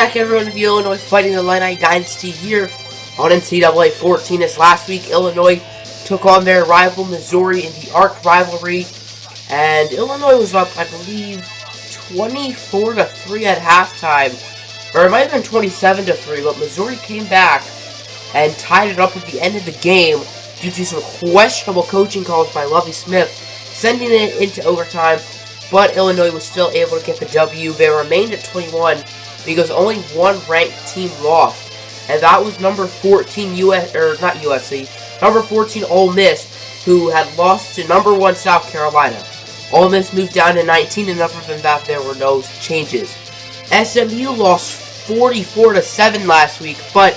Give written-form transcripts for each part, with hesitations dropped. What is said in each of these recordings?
back, everyone, of the Illinois Fighting Illini Dynasty here on NCAA 14. As last week, Illinois took on their rival Missouri in the ARC rivalry, and Illinois was up, I believe, 24-3 at halftime, or it might have been 27-3, but Missouri came back and tied it up at the end of the game due to some questionable coaching calls by Lovie Smith, sending it into overtime. But Illinois was still able to get the W. They remained at 21 because only one ranked team lost, and that was number 14 number 14 Ole Miss, who had lost to number 1 South Carolina. Ole Miss moved down to 19, and other than that, there were no changes. SMU lost 44-7 last week, but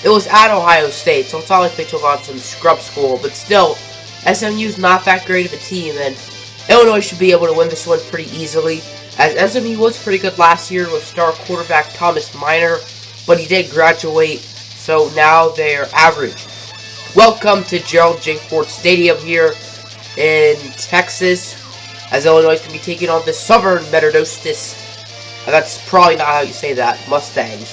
it was at Ohio State, so it's not like they took on some scrub school. But still, SMU's not that great of a team, and Illinois should be able to win this one pretty easily, as SMU was pretty good last year with star quarterback Thomas Minor, but he did graduate, so now they're average. Welcome to Gerald J. Ford Stadium here in Texas, as Illinois can be taking on the Southern Methodist. That's probably not how you say that, Mustangs.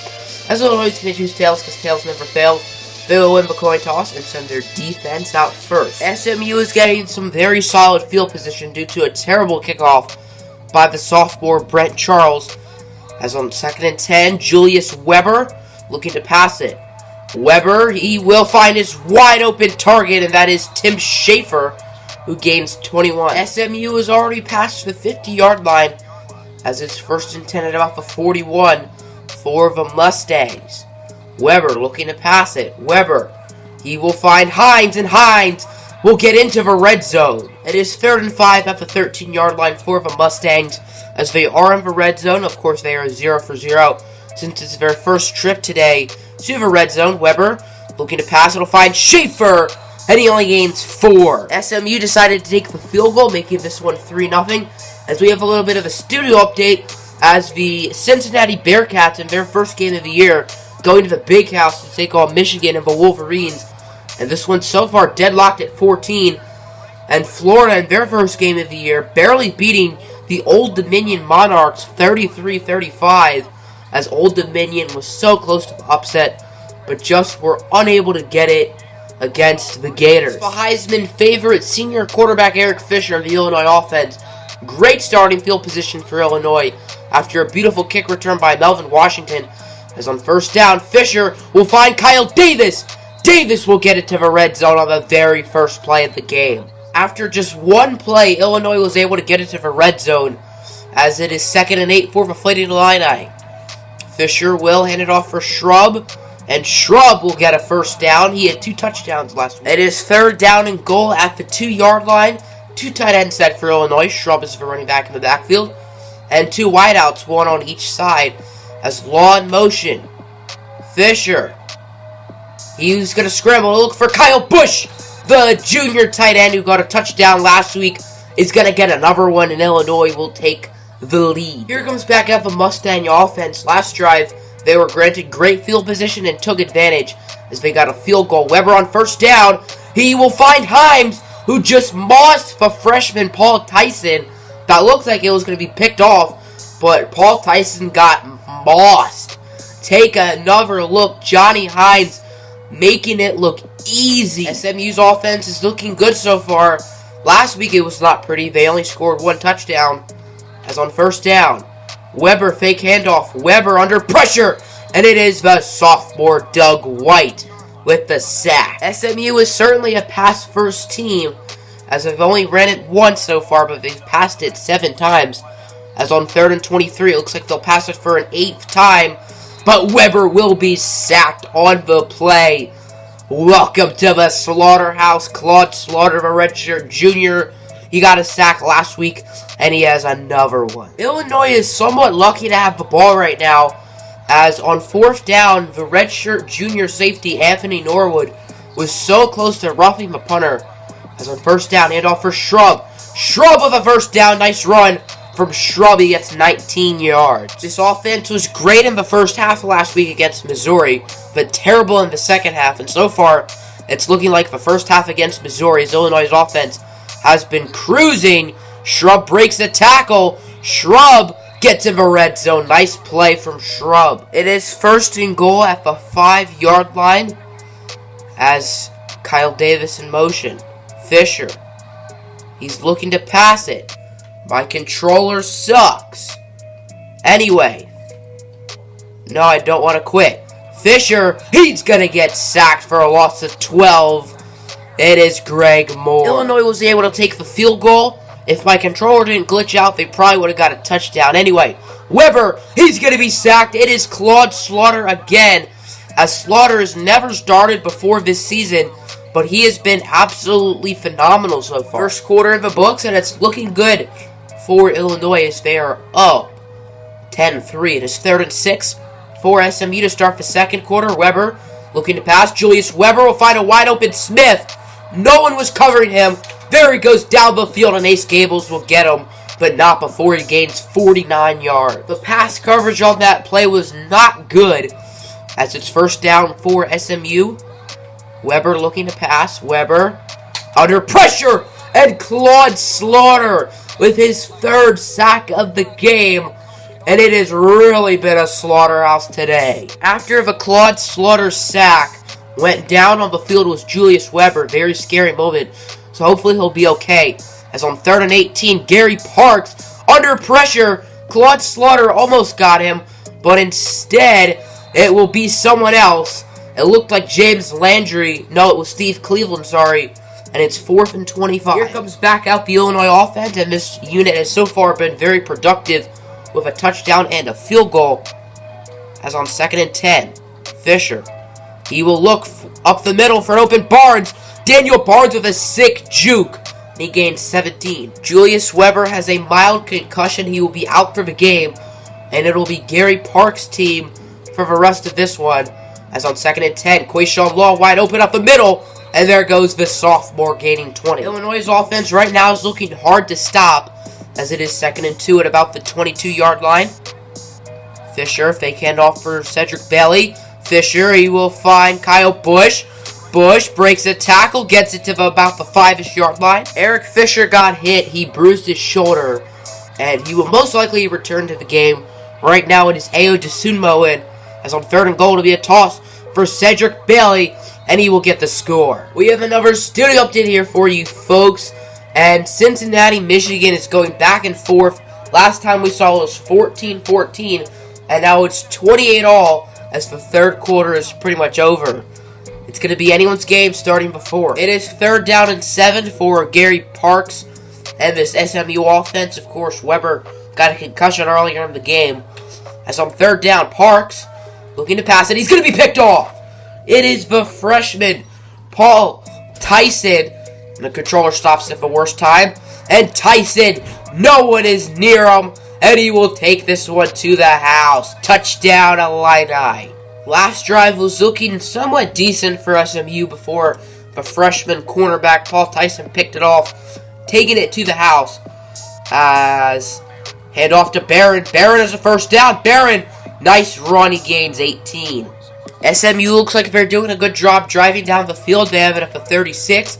As Illinois is going to choose tails because tails never fail. They will win the coin toss and send their defense out first. SMU is getting some very solid field position due to a terrible kickoff by the sophomore Brent Charles. As on 2nd and 10, Julius Weber looking to pass it. Weber, he will find his wide open target, and that is Tim Schaefer, who gains 21. SMU has already passed the 50-yard line as it's 1st and 10 at about the 41 for the Mustangs. Weber looking to pass it. Weber, he will find Hines, and Hines will get into the red zone. It is 3rd and 5 at the 13-yard line for the Mustangs, as they are in the red zone. Of course, they are 0 for 0 since it's their first trip today to the red zone. Weber looking to pass. It'll find Schaefer, and he only gains 4. SMU decided to take the field goal, making this one 3-0, as we have a little bit of a studio update as the Cincinnati Bearcats in their first game of the year going to the Big House to take on Michigan and the Wolverines. And this one so far deadlocked at 14. And Florida in their first game of the year barely beating the Old Dominion Monarchs 33-35, as Old Dominion was so close to the upset, but just were unable to get it against the Gators. The Heisman favorite senior quarterback Eric Fisher of the Illinois offense. Great starting field position for Illinois after a beautiful kick return by Melvin Washington. As on 1st down, Fisher will find Kyle Davis. Davis will get it to the red zone on the very first play of the game. After just one play, Illinois was able to get it to the red zone, as it is 2nd and 8 for the Fighting Illini. Fisher will hand it off for Shrub, and Shrub will get a 1st down. He had 2 touchdowns last week. It is 3rd down and goal at the 2-yard line. 2 tight ends set for Illinois. Shrub is the running back in the backfield, and 2 wideouts, one on each side. As law in motion, Fisher, he's going to scramble to look for Kyle Busch, the junior tight end who got a touchdown last week, is going to get another one, and Illinois will take the lead. Here comes back up the Mustang offense. Last drive, they were granted great field position and took advantage as they got a field goal. Weber on 1st down, he will find Hines, who just mossed the freshman Paul Tyson. That looked like it was going to be picked off, but Paul Tyson got mossed. Take another look. Johnny Hines making it look easy. SMU's offense is looking good so far. Last week it was not pretty. They only scored 1 touchdown. As on 1st down, Weber fake handoff. Weber under pressure, and it is the sophomore Doug White with the sack. SMU is certainly a pass-first team, as they've only ran it once so far, but they've passed it 7 times. As on 3rd and 23, it looks like they'll pass it for an 8th time, but Weber will be sacked on the play. Welcome to the slaughterhouse. Claude Slaughter, a redshirt junior. He got a sack last week, and he has another one. Illinois is somewhat lucky to have the ball right now, as on 4th down, the redshirt junior safety Anthony Norwood was so close to roughing the punter. As on 1st down, handoff for Shrub. Shrub with a 1st down. Nice run from Shrub. He gets 19 yards. This offense was great in the first half last week against Missouri, but terrible in the second half. And so far, it's looking like the first half against Missouri's Illinois' offense has been cruising. Shrub breaks the tackle. Shrub gets in the red zone. Nice play from Shrub. It is first and goal at the 5-yard line as Kyle Davis in motion. Fisher. He's looking to pass it. My controller sucks. Anyway. No, I don't want to quit. Fisher, he's going to get sacked for a loss of 12. It is Greg Moore. Illinois was able to take the field goal. If my controller didn't glitch out, they probably would have got a touchdown. Anyway, Weber, he's going to be sacked. It is Claude Slaughter again, as Slaughter has never started before this season, but he has been absolutely phenomenal so far. First quarter in the books, and it's looking good for Illinois as they are up 10-3. It is 3rd and 6 for SMU to start the second quarter. Weber looking to pass. Julius Weber will find a wide open Smith. No one was covering him. There he goes down the field, and Ace Gables will get him, but not before he gains 49 yards. The pass coverage on that play was not good, as it's first down for SMU. Weber looking to pass. Weber under pressure, and Claude Slaughter with his 3rd sack of the game. And it has really been a slaughterhouse today. After the Claude Slaughter sack went down on the field was Julius Weber. Very scary moment. So hopefully he'll be okay. As on 3rd and 18, Gary Parks under pressure. Claude Slaughter almost got him, but instead it will be someone else. It looked like James Landry. No, it was Steve Cleveland, sorry. And it's 4th and 25. Here comes back out the Illinois offense, and this unit has so far been very productive with a touchdown and a field goal. As on 2nd and 10, Fisher. He will look up the middle for an open Barnes. Daniel Barnes with a sick juke. He gains 17. Julius Weber has a mild concussion. He will be out for the game. And it will be Gary Parks' team for the rest of this one. As on 2nd and 10, Quayshawn Law wide open up the middle. And there goes the sophomore gaining 20. Illinois' offense right now is looking hard to stop, as it is 2nd and 2 at about the 22-yard line. Fisher, fake handoff for Cedric Bailey. Fisher, he will find Kyle Bush. Bush breaks a tackle, gets it to about the 5-ish-yard line. Eric Fisher got hit. He bruised his shoulder, and he will most likely return to the game. Right now it is Ayo Desunmo, as on 3rd and goal to be a toss for Cedric Bailey, and he will get the score. We have another studio update here for you folks. And Cincinnati, Michigan is going back and forth. Last time we saw it was 14-14, and now it's 28-all as the 3rd quarter is pretty much over. It's going to be anyone's game starting before. It is 3rd down and 7 for Gary Parks and this SMU offense. Of course, Weber got a concussion earlier in the game. As on 3rd down, Parks looking to pass it. He's going to be picked off. It is the freshman, Paul Tyson. And the controller stops at the worst time. And Tyson, no one is near him. And he will take this one to the house. Touchdown, Illini. Last drive was looking somewhat decent for SMU before the freshman cornerback Paul Tyson picked it off, taking it to the house. As handoff to Barron. Barron has a first down. Barron, nice run. He gains 18. SMU looks like they're doing a good job driving down the field. They have it at the 36.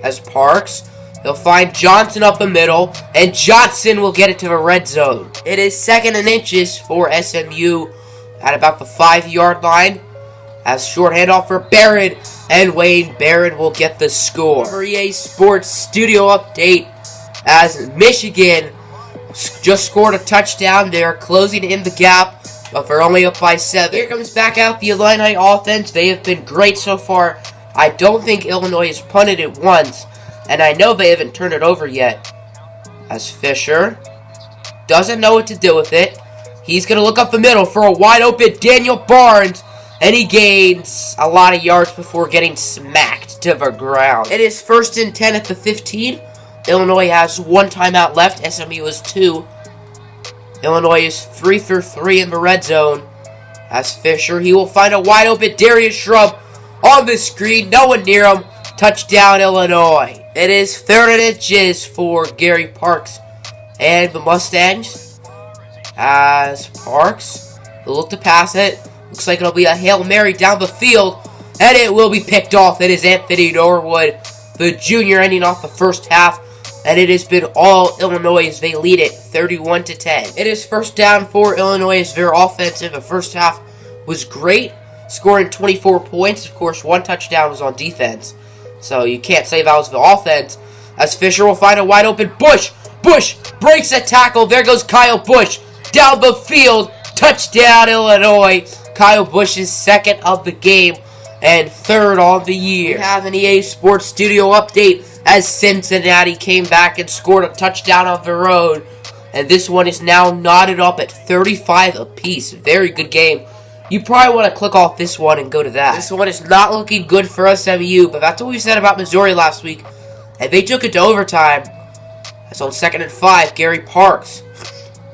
As Parks, he'll find Johnson up the middle, and Johnson will get it to the red zone. It is 2nd and inches for SMU at about the 5-yard line. As short handoff for Barron, and Wayne Barron will get the score. For EA Sports Studio Update, as Michigan just scored a touchdown. They are closing in the gap, but they're only up by 7. Here comes back out the Illini offense. They have been great so far. I don't think Illinois has punted it once, and I know they haven't turned it over yet. As Fisher doesn't know what to do with it. He's going to look up the middle for a wide open Daniel Barnes, and he gains a lot of yards before getting smacked to the ground. It is 1st and 10 at the 15. Illinois has 1 timeout left. SMU is 2. Illinois is 3 for 3 in the red zone. As Fisher, he will find a wide open Darius Shrub on the screen. No one near him. Touchdown, Illinois. It is 3rd and inches for Gary Parks and the Mustangs. As Parks will look to pass it. Looks like it'll be a Hail Mary down the field. And it will be picked off. It is Anthony Norwood, the junior, ending off the first half and it has been all Illinois as they lead it 31-10. It is first down for Illinois as their offensive. The first half was great, scoring 24 points. Of course, one touchdown was on defense, so you can't say that was the offense. As Fisher will find a wide open Bush. Bush breaks a tackle. There goes Kyle Bush down the field. Touchdown, Illinois. Kyle Bush's second of the game and third on the year. We have an EA Sports Studio update as Cincinnati came back and scored a touchdown on their own. And this one is now knotted up at 35 apiece. Very good game. You probably want to click off this one and go to that. This one is not looking good for SMU, but that's what we said about Missouri last week. And they took it to overtime. That's on 2nd and 5. Gary Parks.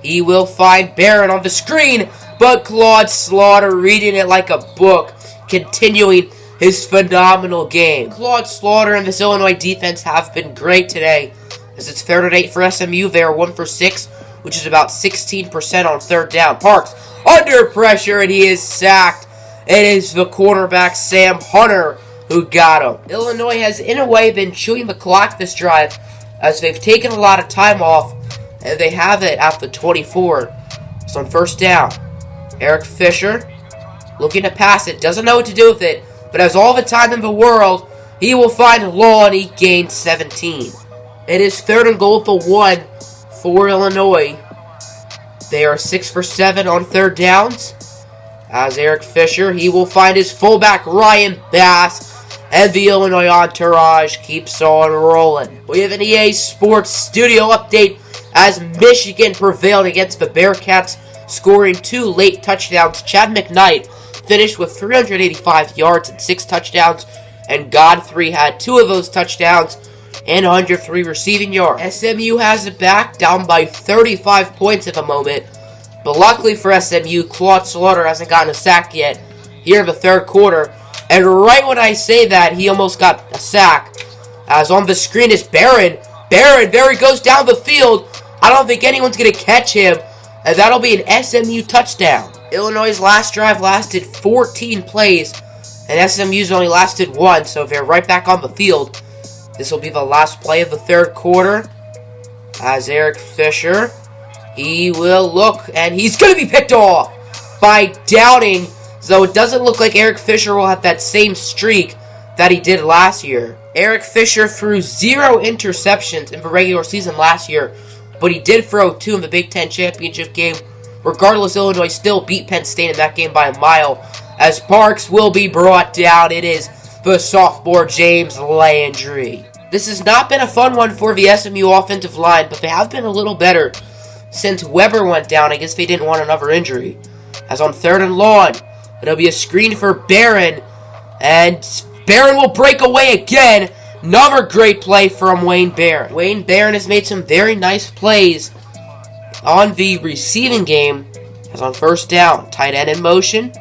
He will find Barron on the screen, but Claude Slaughter reading it like a book, continuing his phenomenal game. Claude Slaughter and this Illinois defense have been great today. As it's 3rd and 8 for SMU, they are 1 for 6, which is about 16% on 3rd down. Parks under pressure, and he is sacked. It is the cornerback Sam Hunter who got him. Illinois has, in a way, been chewing the clock this drive, as they've taken a lot of time off, and they have it at the 24. It's on 1st down. Eric Fisher looking to pass it. Doesn't know what to do with it, but has all the time in the world. He will find Law, and he gains 17. It is 3rd and goal for 1 for Illinois. They are 6 for 7 on 3rd downs. As Eric Fisher, he will find his fullback Ryan Bass. And the Illinois entourage keeps on rolling. We have an EA Sports Studio update as Michigan prevailed against the Bearcats, scoring 2 late touchdowns. Chad McKnight finished with 385 yards and 6 touchdowns, and Godfrey had 2 of those touchdowns and 103 receiving yards. SMU has it back, down by 35 points at the moment, but luckily for SMU, Claude Slaughter hasn't gotten a sack yet here in the 3rd quarter. And right when I say that, he almost got a sack. As on the screen is Barron. Barron, there he goes down the field. I don't think anyone's going to catch him. And that'll be an SMU touchdown. Illinois' last drive lasted 14 plays. And SMU's only lasted 1. So they're right back on the field. This will be the last play of the 3rd quarter. As Eric Fisher, he will look. And he's going to be picked off by Downing. So it doesn't look like Eric Fisher will have that same streak that he did last year. Eric Fisher threw 0 interceptions in the regular season last year, but he did throw 2 in the Big Ten championship game. Regardless, Illinois still beat Penn State in that game by a mile. As Parks will be brought down, it is the sophomore James Landry. This has not been a fun one for the SMU offensive line, but they have been a little better since Weber went down. I guess they didn't want another injury. As on 3rd and long, it'll be a screen for Barron, and Barron will break away again. Another great play from Wayne Barron. Wayne Barron has made some very nice plays on the receiving game. As on 1st down, tight end in motion.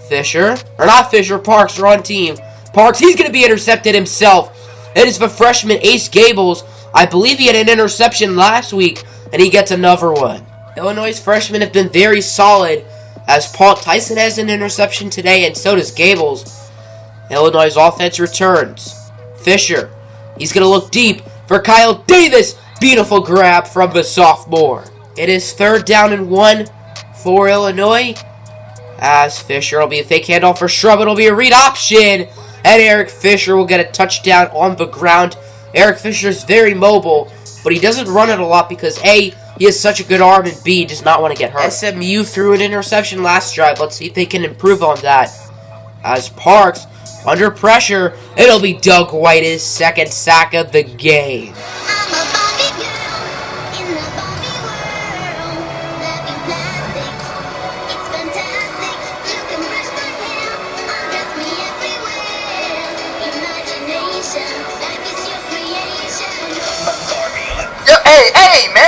Parks are on team. Parks, he's going to be intercepted himself. It is the freshman Ace Gables. I believe he had an interception last week, and he gets another one. Illinois' freshmen have been very solid, as Paul Tyson has an interception today, and so does Gables. Illinois' offense returns. Fisher, he's going to look deep for Kyle Davis. Beautiful grab from the sophomore. It is 3rd down and 1 for Illinois. As Fisher will be a fake handoff for Shrub. It'll be a read option, and Eric Fisher will get a touchdown on the ground. Eric Fisher is very mobile, but he doesn't run it a lot because A, he has such a good arm, and B, does not want to get hurt. SMU threw an interception last drive. Let's see if they can improve on that. As Parks, under pressure, it'll be Doug White's 2nd sack of the game. Hey, man!